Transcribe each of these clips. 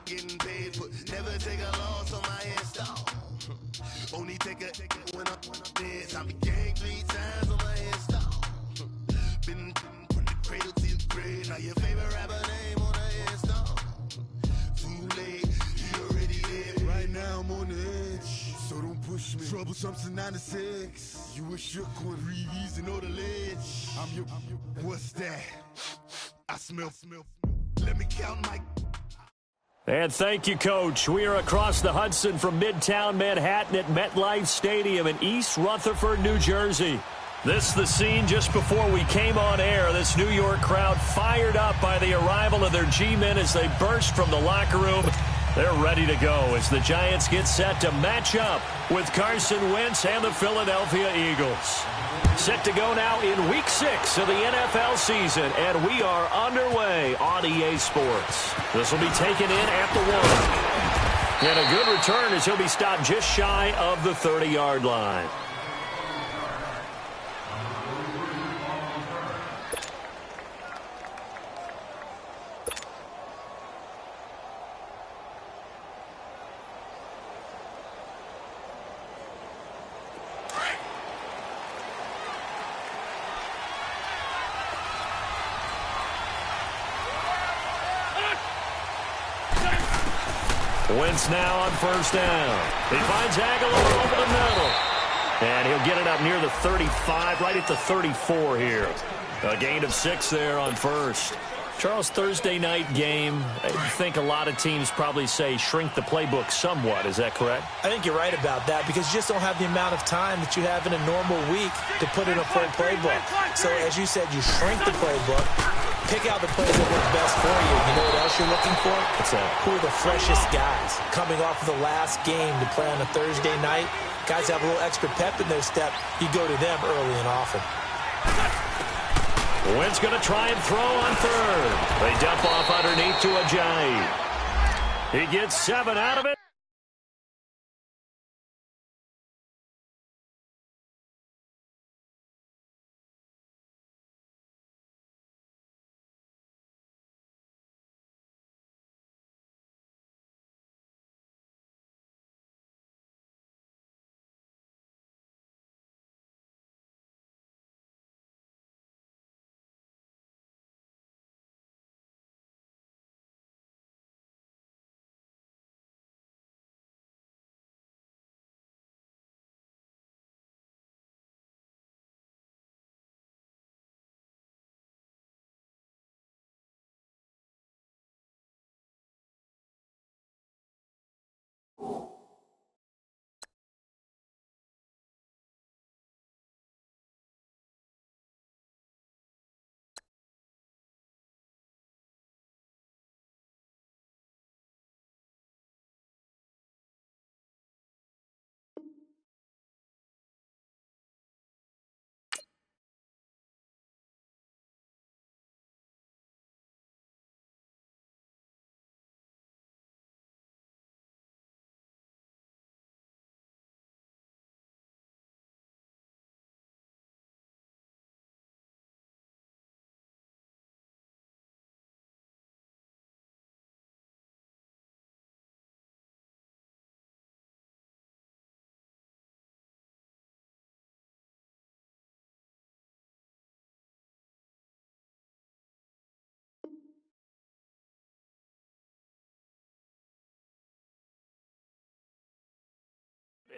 Getting paid for never take a loss on my install. Only take a when I'm dead. I be gang 3 times on my install. Been from the cradle to the grave. Now your favorite rapper name on the install. Too late, you already dead. Right now I'm on the edge, so don't push me. Troublesome to 96. You a shook one, breathe and know the ledge. I'm your. What's that? I smell. Let me count my. And thank you, Coach. We are across the Hudson from Midtown Manhattan at MetLife Stadium in East Rutherford, New Jersey. This is the scene just before we came on air. This New York crowd fired up by the arrival of their G-men as they burst from the locker room. They're ready to go as the Giants get set to match up with Carson Wentz and the Philadelphia Eagles. Set to go now in Week 6 of the NFL season, and we are underway on EA Sports. This will be taken in at the 1. And a good return as he'll be stopped just shy of the 30-yard line. Wentz now on first down. He finds Aguilar over the middle. And he'll get it up near the 35, right at the 34 here. A gain of 6 there on first. Charles, Thursday night game, I think a lot of teams probably say shrink the playbook somewhat. Is that correct? I think you're right about that because you just don't have the amount of time that you have in a normal week to put in a full playbook. So as you said, you shrink the playbook, pick out the plays that work best for you. You know what else you're looking for? What's that? Who are the freshest guys coming off of the last game to play on a Thursday night? Guys have a little extra pep in their step. You go to them early and often. Wentz going to try and throw on third. They dump off underneath to Ajayi. He gets 7 out of it.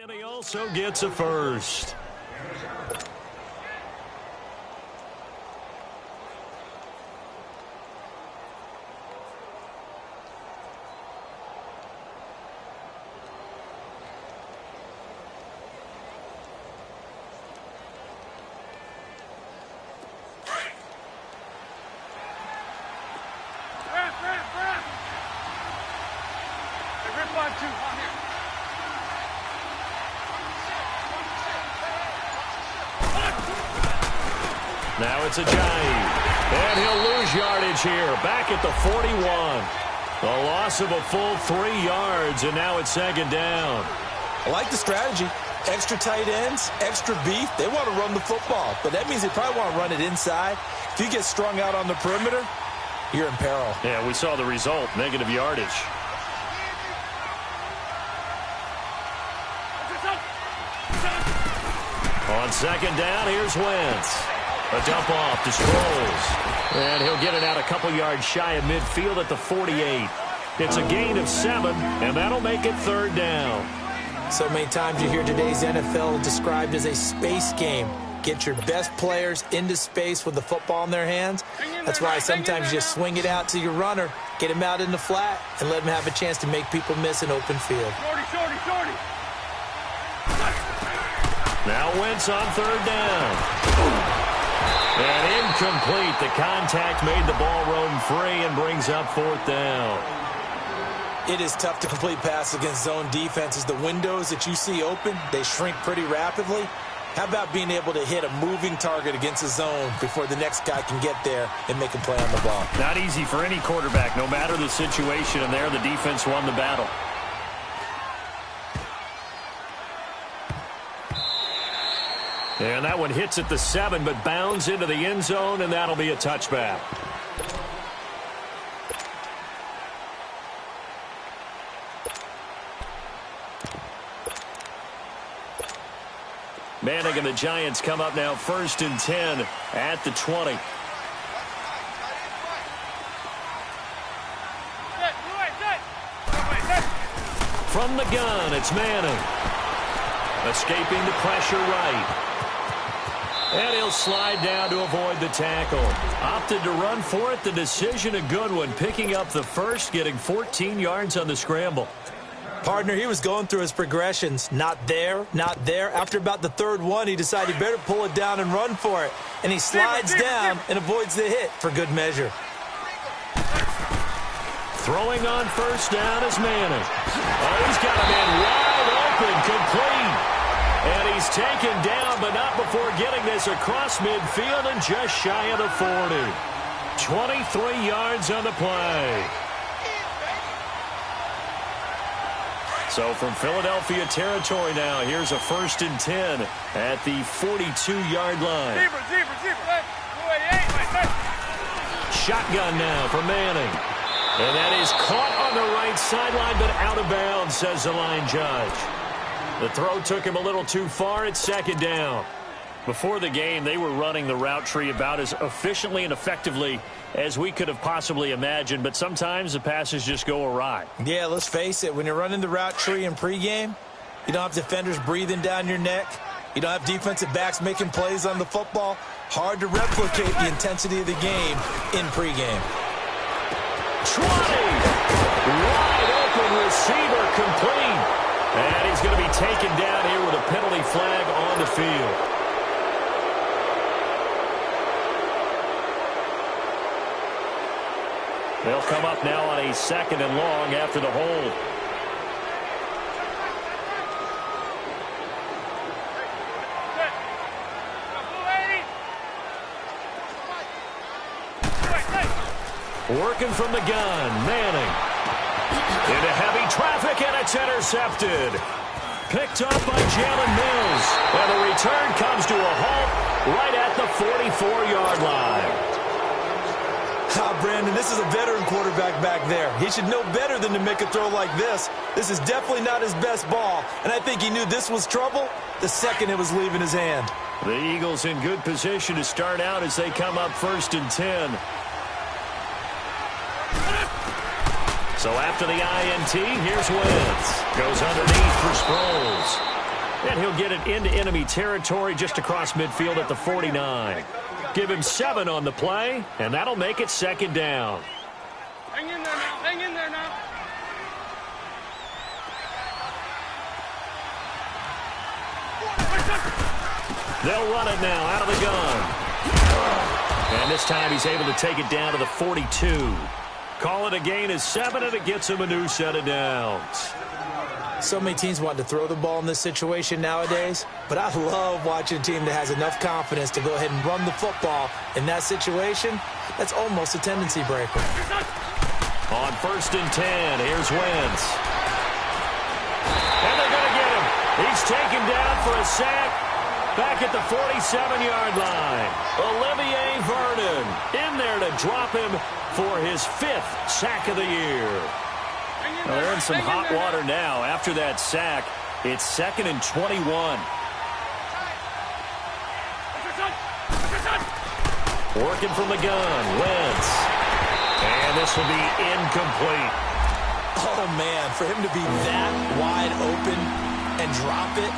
And he also gets a first. Now it's Ajayi. And he'll lose yardage here. Back at the 41. A loss of a full 3 yards, and now it's second down. I like the strategy. Extra tight ends, extra beef. They want to run the football, but that means they probably want to run it inside. If you get strung out on the perimeter, you're in peril. Yeah, we saw the result, negative yardage. On second down, here's Wentz. A dump off to Sproles. And he'll get it out a couple yards shy of midfield at the 48. It's a gain of 7, and that'll make it third down. So many times you hear today's NFL described as a space game. Get your best players into space with the football in their hands. That's why sometimes you just swing it out to your runner, get him out in the flat, and let him have a chance to make people miss an open field. Shorty. Now Wentz on third down. And incomplete. The contact made the ball roam free and brings up fourth down. It is tough to complete passes against zone defenses. The windows that you see open, they shrink pretty rapidly. How about being able to hit a moving target against a zone before the next guy can get there and make a play on the ball? Not easy for any quarterback, no matter the situation, and there the defense won the battle. And that one hits at the 7, but bounds into the end zone, and that'll be a touchback. Manning and the Giants come up now 1st and 10 at the 20. From the gun, it's Manning. Escaping the pressure right. And he'll slide down to avoid the tackle. Opted to run for it. The decision a good one. Picking up the first, getting 14 yards on the scramble. Partner, he was going through his progressions. Not there, not there. After about the third one, he decided he better pull it down and run for it. And he slides down and avoids the hit for good measure. Throwing on first down is Manning. Oh, he's got a man wide open, complete. And he's taken down, but not before getting this across midfield and just shy of the 40. 23 yards on the play. So from Philadelphia territory now, here's a 1st and 10 at the 42-yard line. Shotgun now for Manning. And that is caught on the right sideline, but out of bounds, says the line judge. The throw took him a little too far. It's 2nd down. Before the game, they were running the route tree about as efficiently and effectively as we could have possibly imagined, but sometimes the passes just go awry. Yeah, let's face it. When you're running the route tree in pregame, you don't have defenders breathing down your neck. You don't have defensive backs making plays on the football. Hard to replicate the intensity of the game in pregame. 20! Wide open receiver, complete. And he's going to be taken down here with a penalty flag on the field. They'll come up now on a 2nd and long after the hold. Working from the gun, Manning. Into heavy traffic, and it's intercepted. Picked up by Jalen Mills. And the return comes to a halt right at the 44-yard line. Brandon, this is a veteran quarterback back there. He should know better than to make a throw like this. This is definitely not his best ball, and I think he knew this was trouble the second it was leaving his hand. The Eagles in good position to start out as they come up 1st and 10. So after the INT, here's Wentz. Goes underneath for Sproles. And he'll get it into enemy territory just across midfield at the 49. Give him 7 on the play, and that'll make it 2nd down. Hang in there now. Hang in there now. They'll run it now out of the gun. And this time he's able to take it down to the 42. Call it a gain of 7, and it gets him a new set of downs. So many teams want to throw the ball in this situation nowadays, but I love watching a team that has enough confidence to go ahead and run the football. In that situation, that's almost a tendency breaker. On 1st and 10, here's Wentz. And they're going to get him. He's taken down for a sack. back at the 47-yard line. Olivier Vernon in there to drop him for his 5th sack of the year. Well, they're in some hot water now. After that sack, it's 2nd and 21. Working from the gun, Wentz. And this will be incomplete. Oh, man, for him to be that wide open and drop it,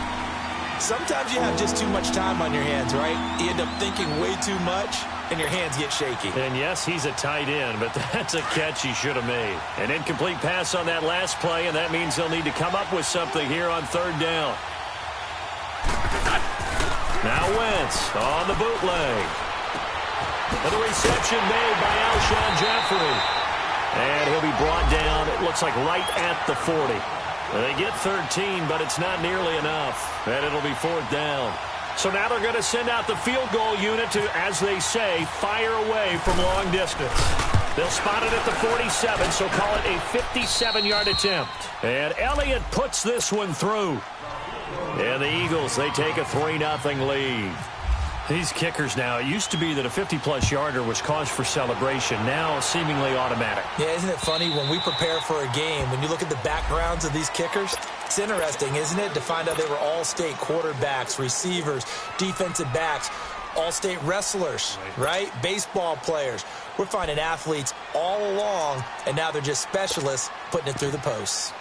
sometimes you have just too much time on your hands, right? You end up thinking way too much, and your hands get shaky. And yes, he's a tight end, but that's a catch he should have made. An incomplete pass on that last play, and that means they'll need to come up with something here on 3rd down. Now Wentz on the bootleg. And the reception made by Alshon Jeffrey. And he'll be brought down, it looks like right at the 40. They get 13, but it's not nearly enough. And it'll be 4th down. So now they're going to send out the field goal unit to, as they say, fire away from long distance. They'll spot it at the 47, so call it a 57-yard attempt. And Elliott puts this one through. And the Eagles, they take a 3-0 lead. These kickers now, it used to be that a 50-plus yarder was cause for celebration. Now seemingly automatic. Yeah, isn't it funny when we prepare for a game, when you look at the backgrounds of these kickers, it's interesting, isn't it, to find out they were all-state quarterbacks, receivers, defensive backs, all-state wrestlers, right? Baseball players. We're finding athletes all along, and now they're just specialists putting it through the posts.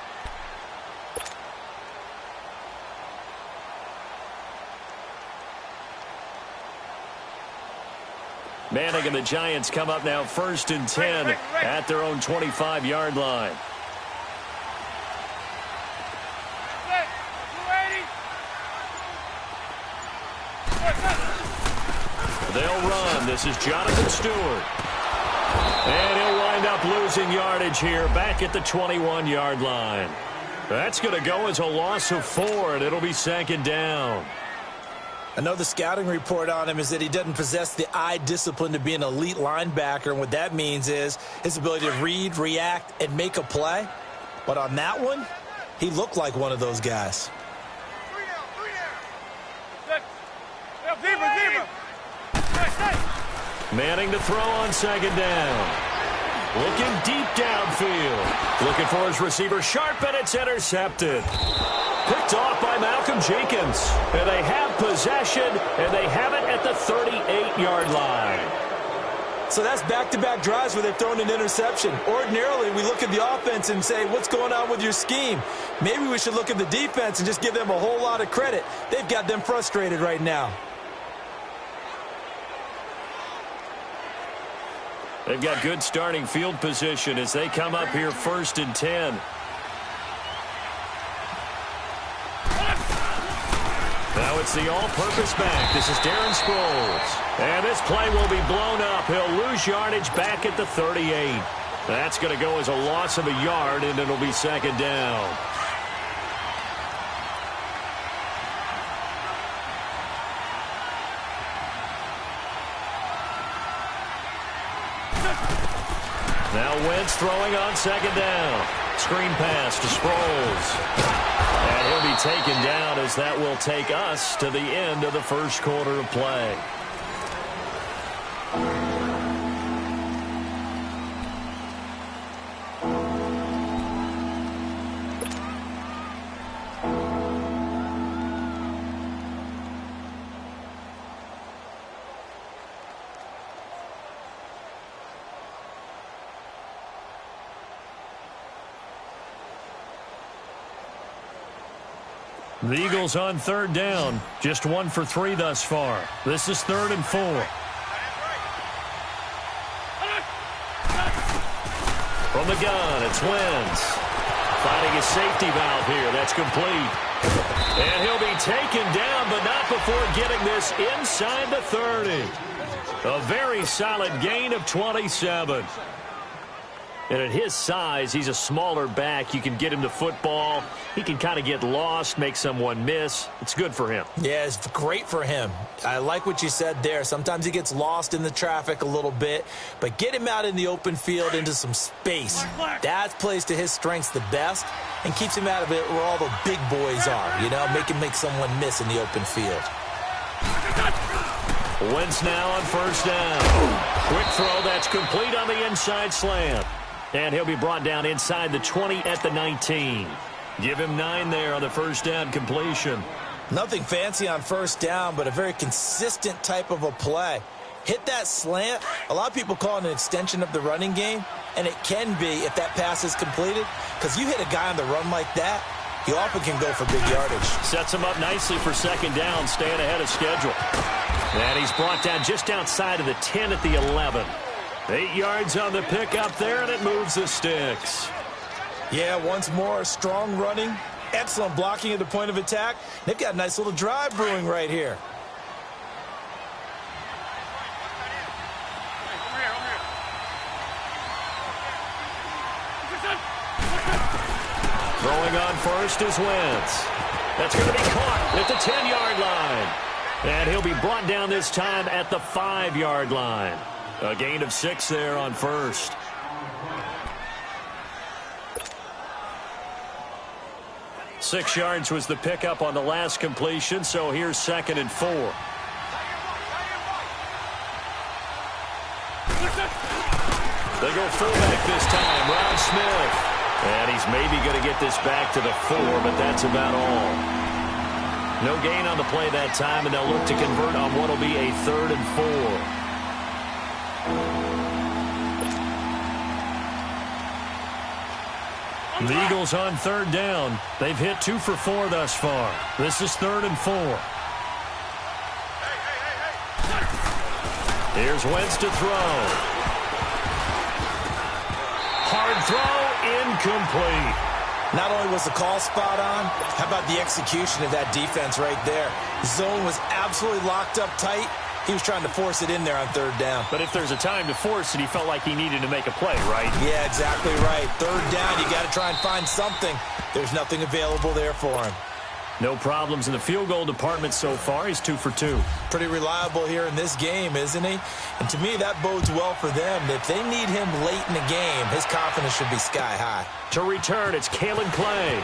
Manning and the Giants come up now 1st and 10 at their own 25-yard line. They'll run. This is Jonathan Stewart. And he'll wind up losing yardage here back at the 21-yard line. That's going to go as a loss of 4, and it'll be 2nd down. I know the scouting report on him is that he doesn't possess the eye discipline to be an elite linebacker, and what that means is his ability to read, react, and make a play. But on that one, he looked like one of those guys. Manning to throw on 2nd down. Looking deep downfield. Looking for his receiver Sharp, and it's intercepted. Picked off by Malcolm Jenkins. And they have possession, and they have it at the 38-yard line. So that's back-to-back drives where they've thrown an interception. Ordinarily, we look at the offense and say, what's going on with your scheme? Maybe we should look at the defense and just give them a whole lot of credit. They've got them frustrated right now. They've got good starting field position as they come up here 1st and 10. Now it's the all-purpose back. This is Darren Sproles. And this play will be blown up. He'll lose yardage back at the 38. That's going to go as a loss of a yard, and it'll be 2nd down. Now Wentz throwing on 2nd down. Screen pass to Sproles. And he'll be taken down as that will take us to the end of the 1st quarter of play. The Eagles on 3rd down. Just 1 for 3 thus far. This is 3rd and 4. From the gun, it's Wentz. Finding a safety valve here. That's complete. And he'll be taken down, but not before getting this inside the 30. A very solid gain of 27. And at his size, he's a smaller back. You can get him to football. He can kind of get lost, make someone miss. It's good for him. Yeah, it's great for him. I like what you said there. Sometimes he gets lost in the traffic a little bit, but get him out in the open field into some space. That plays to his strengths the best and keeps him out of it where all the big boys are, you know, make him make someone miss in the open field. Wentz now on first down. Quick throw that's complete on the inside slant. And he'll be brought down inside the 20 at the 19. Give him 9 there on the first down completion. Nothing fancy on first down, but a very consistent type of a play. Hit that slant. A lot of people call it an extension of the running game, and it can be if that pass is completed, because you hit a guy on the run like that, he often can go for big yardage. Sets him up nicely for second down, staying ahead of schedule. And he's brought down just outside of the 10 at the 11. 8 yards on the pickup there, and it moves the sticks. Yeah, once more, strong running, excellent blocking at the point of attack. They've got a nice little drive brewing right here. Throwing on first is Wentz. That's going to be caught at the 10-yard line. And he'll be brought down this time at the 5-yard line. A gain of 6 there on first. Six yards was the pickup on the last completion, so here's 2nd and 4. They go fullback this time, Ron Smith. And he's maybe going to get this back to the 4, but that's about all. No gain on the play that time, and they'll look to convert on what will be a 3rd and 4. The Eagles on 3rd down. They've hit 2 for 4 thus far. This is 3rd and 4. Here's Wentz to throw. Hard throw, incomplete. Not only was the call spot on, how about the execution of that defense right there? Zone was absolutely locked up tight. He was trying to force it in there on 3rd down. But if there's a time to force it, he felt like he needed to make a play, right? Yeah, exactly right. 3rd down, you got to try and find something. There's nothing available there for him. No problems in the field goal department so far. He's 2 for 2. Pretty reliable here in this game, isn't he? And to me, that bodes well for them. If they need him late in the game, his confidence should be sky high. To return, it's Kalen Clay.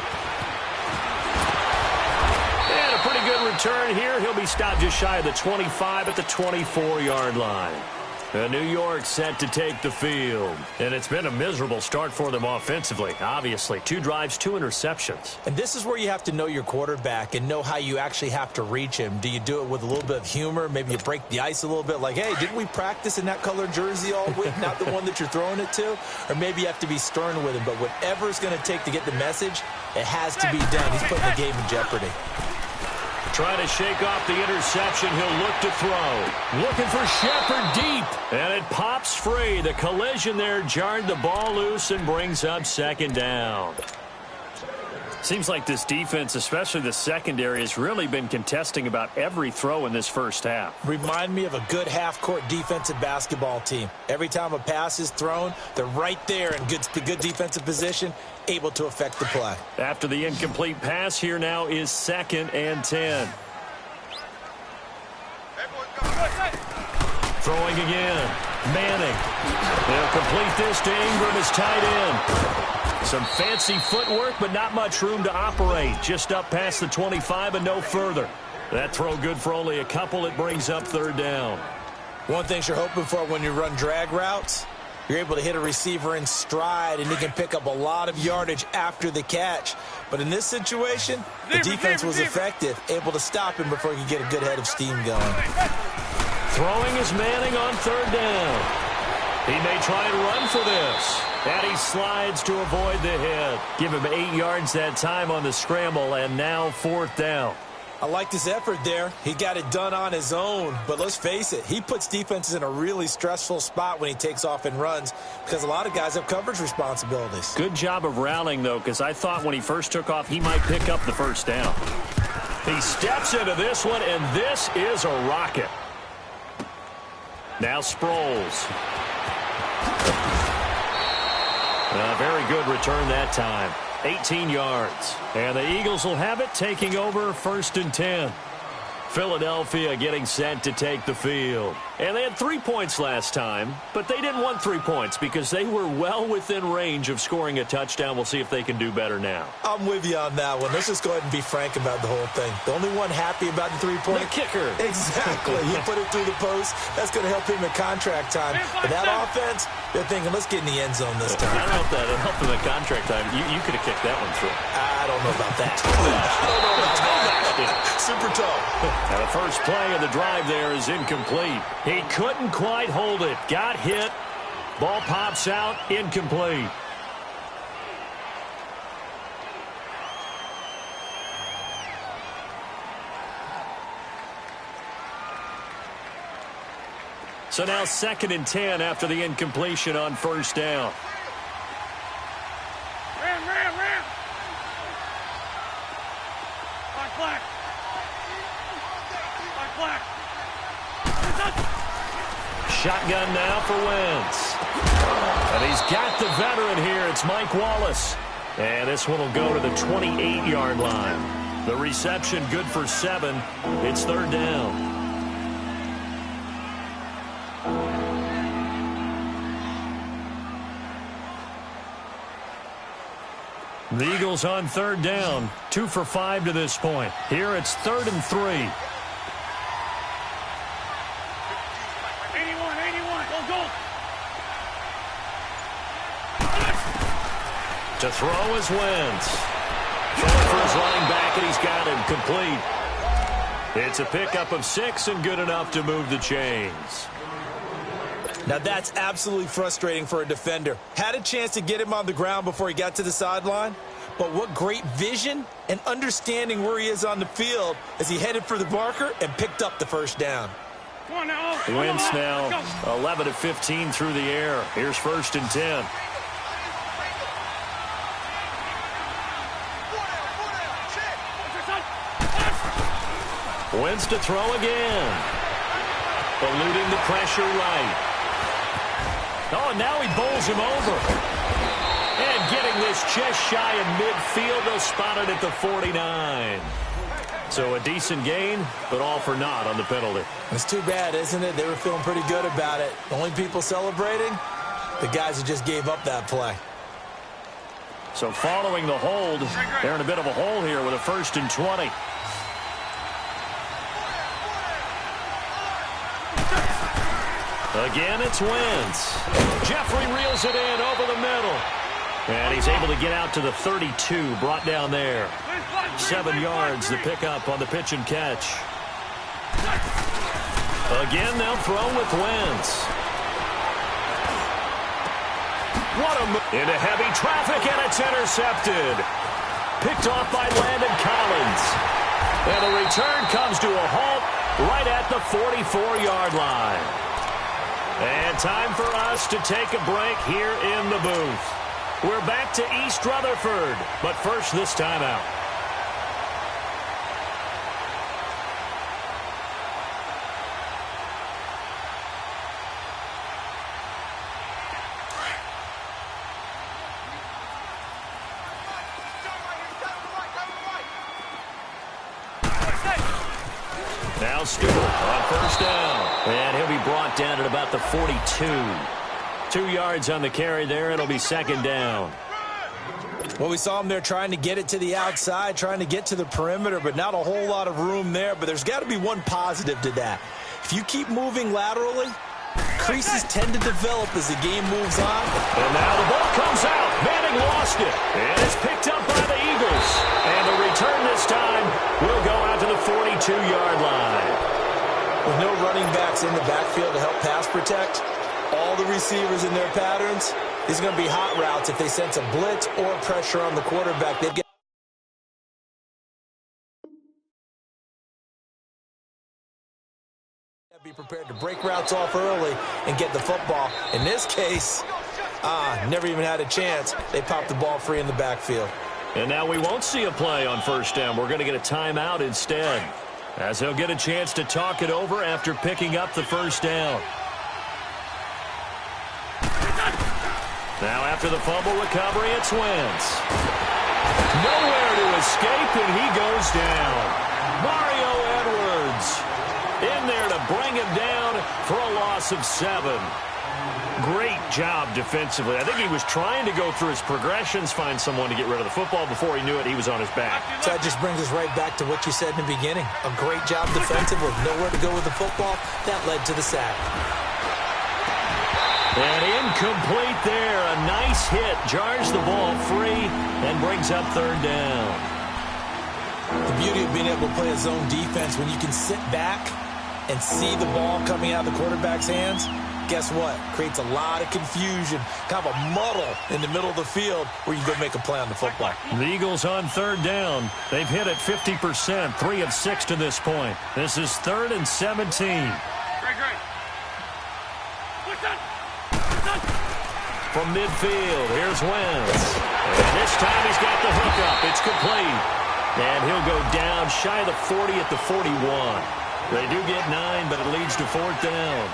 And a pretty good return here. He'll be stopped just shy of the 25 at the 24-yard line. New York set to take the field. And it's been a miserable start for them offensively, obviously. 2 drives, 2 interceptions. And this is where you have to know your quarterback and know how you actually have to reach him. Do you do it with a little bit of humor? Maybe you break the ice a little bit like, hey, didn't we practice in that colored jersey all week, not the one that you're throwing it to? Or maybe you have to be stern with him. But whatever it's going to take to get the message, it has to be done. He's putting the game in jeopardy. Trying to shake off the interception. He'll look to throw. Looking for Shepard deep. And it pops free. The collision there jarred the ball loose and brings up 2nd down. Seems like this defense, especially the secondary, has really been contesting about every throw in this first half. Remind me of a good half-court defensive basketball team. Every time a pass is thrown, they're right there in good defensive position, able to affect the play. After the incomplete pass, here now is 2nd and 10. Throwing again. Manning. They'll complete this to Ingram as tight end. Some fancy footwork, but not much room to operate. Just up past the 25 and no further. That throw good for only a couple. It brings up 3rd down. One thing you're hoping for when you run drag routes, you're able to hit a receiver in stride, and he can pick up a lot of yardage after the catch. But in this situation, the defense was effective, able to stop him before he could get a good head of steam going. Throwing is Manning on 3rd down. He may try and run for this. And he slides to avoid the hit. Give him 8 yards that time on the scramble, and now 4th down. I liked his effort there. He got it done on his own. But let's face it, he puts defenses in a really stressful spot when he takes off and runs because a lot of guys have coverage responsibilities. Good job of rallying, though, because I thought when he first took off, he might pick up the first down. He steps into this one, and this is a rocket. Now Sproles. A very good return that time. 18 yards. And the Eagles will have it, taking over 1st and 10. Philadelphia getting set to take the field. And they had 3 points last time, but they didn't want 3 points because they were well within range of scoring a touchdown. We'll see if they can do better now. I'm with you on that one. Let's just go ahead and be frank about the whole thing. The only one happy about the 3-point. The kicker. Exactly. He put it through the post. That's going to help him in contract time. But that offense, they're thinking, let's get in the end zone this time. I don't know if that helped him in contract time. You could have kicked that one through. I don't know about that. I don't know about that. Super tall. Now the first play of the drive there is incomplete. He couldn't quite hold it. Got hit. Ball pops out. Incomplete. So now 2nd and 10 after the incompletion on first down. Ram. Black. Shotgun now for Wentz. And he's got the veteran here. It's Mike Wallace. And this one will go to the 28-yard line. The reception good for 7. It's 3rd down. The Eagles on 3rd down. 2 for 5 to this point. Here it's 3rd and 3. 81, go. To throw is Wentz. Throwing for his running back, and he's got him complete. It's a pickup of 6 and good enough to move the chains. Now that's absolutely frustrating for a defender. Had a chance to get him on the ground before he got to the sideline, but what great vision and understanding where he is on the field as he headed for the marker and picked up the first down. Come on now. Wentz now 11 of 15 through the air. Here's 1st and 10. Wentz to throw again. Eluding the pressure right. Oh, now he bowls him over. And getting this just shy of midfield. They'll spot it at the 49. So a decent gain, but all for naught on the penalty. It's too bad, isn't it? They were feeling pretty good about it. The only people celebrating, the guys who just gave up that play. So following the hold, they're in a bit of a hole here with a 1st and 20. Again, it's Wentz. Jeffrey reels it in over the middle. And he's able to get out to the 32, brought down there. 7 yards, the pickup on the pitch and catch. Again, they'll throw with Wentz. What a move. Into heavy traffic, and it's intercepted. Picked off by Landon Collins. And the return comes to a halt right at the 44-yard line. And time for us to take a break here in the booth. We're back to East Rutherford, but first this time out. Now Stewart on first down. And he'll be brought down at about the 42. 2 yards on the carry there. It'll be 2nd down. Well, we saw him there trying to get it to the outside, trying to get to the perimeter, but not a whole lot of room there. But there's got to be one positive to that. If you keep moving laterally, creases tend to develop as the game moves on. And now the ball comes out. Manning lost it. And it's picked up by the Eagles. And the return this time will go out to the 42-yard line. With no running backs in the backfield to help pass protect, all the receivers in their patterns, these are going to be hot routes if they sense a blitz or pressure on the quarterback. They've got to be prepared to break routes off early and get the football. In this case, never even had a chance. They popped the ball free in the backfield. And now we won't see a play on first down. We're going to get a timeout instead, as he'll get a chance to talk it over after picking up the first down. Now after the fumble recovery, it's Wentz. Nowhere to escape, and he goes down. Mario Edwards in there to bring him down for a loss of 7. Great job defensively. I think he was trying to go through his progressions, find someone to get rid of the football. Before he knew it, he was on his back. So that just brings us right back to what you said in the beginning. A great job defensively. Nowhere to go with the football. That led to the sack. And incomplete there. A nice hit. Jars the ball free and brings up 3rd down. The beauty of being able to play a zone defense when you can sit back and see the ball coming out of the quarterback's hands, guess what? Creates a lot of confusion, kind of a muddle in the middle of the field where you can go make a play on the football. The Eagles on 3rd down. They've hit it 50%, 3 of 6 to this point. This is 3rd and 17. From midfield, here's Wentz. And this time he's got the hookup. It's complete. And he'll go down shy of the 40 at the 41. They do get 9, but it leads to 4th down.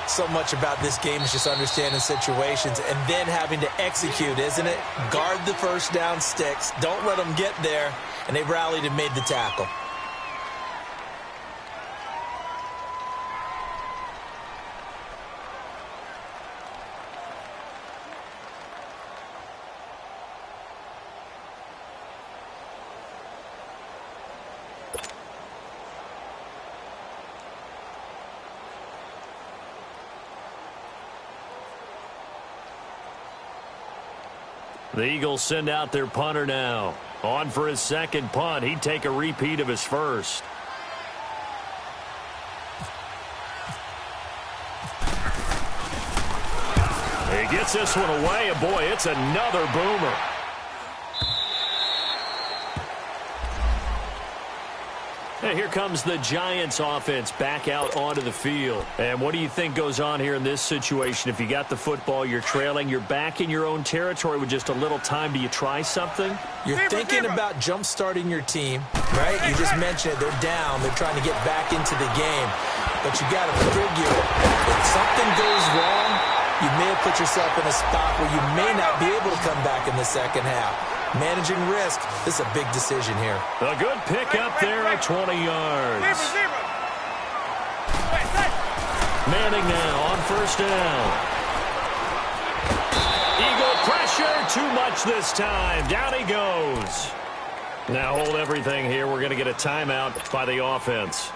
So much about this game is just understanding situations and then having to execute, isn't it? Guard the first down sticks. Don't let them get there. And they rallied and made the tackle. The Eagles send out their punter now. On for his 2nd punt. He'd take a repeat of his first. He gets this one away, and boy, it's another boomer. And here comes the Giants offense back out onto the field. And what do you think goes on here in this situation? If you got the football, you're trailing, you're back in your own territory with just a little time. Do you try something? You're thinking about jump-starting your team, right? You just mentioned it. They're down. They're trying to get back into the game. But you got to figure if something goes wrong, you may have put yourself in a spot where you may not be able to come back in the second half. Managing risk, this is a big decision here. A good pickup there at 20 yards. Manning now on 1st down. Eagle pressure, too much this time. Down he goes. Now hold everything here. We're going to get a timeout by the offense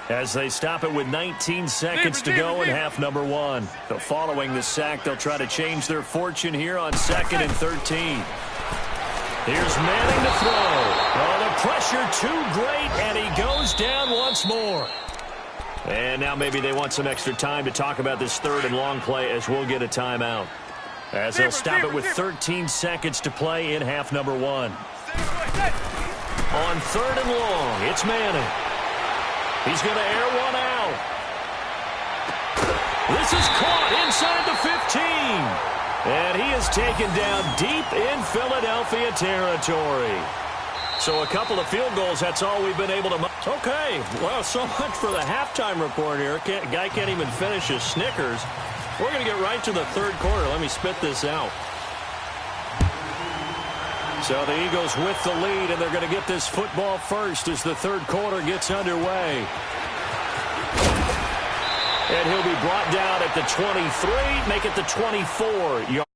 as they stop it with 19 seconds to go in half number 1. So following the sack, they'll try to change their fortune here on 2nd and 13. Here's Manning to throw. Oh, the pressure too great, and he goes down once more. And now maybe they want some extra time to talk about this 3rd and long play as we'll get a timeout. As they'll stop it with 13 seconds to play in half number 1. On 3rd and long, it's Manning. He's going to air one out. This is caught inside the 15. And he is taken down deep in Philadelphia territory. So a couple of field goals, that's all we've been able to... Okay, well, so much for the halftime report here. Guy can't even finish his Snickers. We're going to get right to the 3rd quarter. Let me spit this out. So the Eagles with the lead, and they're going to get this football first as the 3rd quarter gets underway. And he'll be brought down at the 23, make it the 24.